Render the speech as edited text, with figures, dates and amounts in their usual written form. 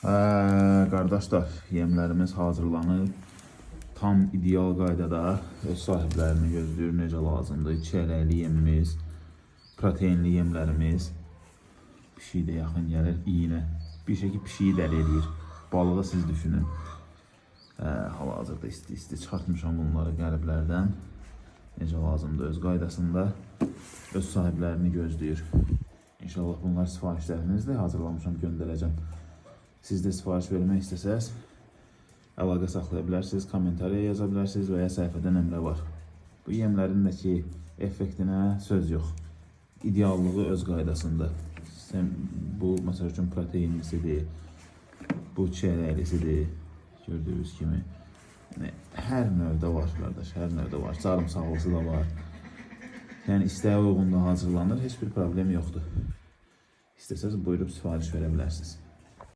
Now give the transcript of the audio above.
Qardaşlar, yemlərimiz hazırlanıb. Tam ideal qaydada öz sahiblərini gözləyir, necə lazımdır. Çiyələkli yemimiz, proteinli yemlərimiz. Pişiyi də yaxın gəlir, iynə. Bir şey ki, pişiyi dəli edir. Balığı siz düşünün. Hal-hazırda isti çıxartmışam bunları qəliblərdən. Necə lazımdır, öz qaydasında öz sahiblərini gözləyir. İnşallah bunlar sifarişlərinizlə hazırlamışam, göndərəcəm. Siz də sifariş vermək istəsəz, əlaqə saxlaya bilərsiniz, kommentariya yaza bilərsiniz və ya səhifədə nömrə var. Bu yemlərin də ki, effektinə söz yox. İdeallığı öz qaydasında. Bu, məsəl üçün, proteinlisidir, bu çiyələklisidir, gördüyünüz kimi. Yəni, hər növdə var, qardaş, hər növdə var. Sarımsaqlısı da var. Yəni, istəyə uyğun da hazırlanır, heç bir problem yoxdur. İstəsəz buyurub sifariş verə bilərsiniz.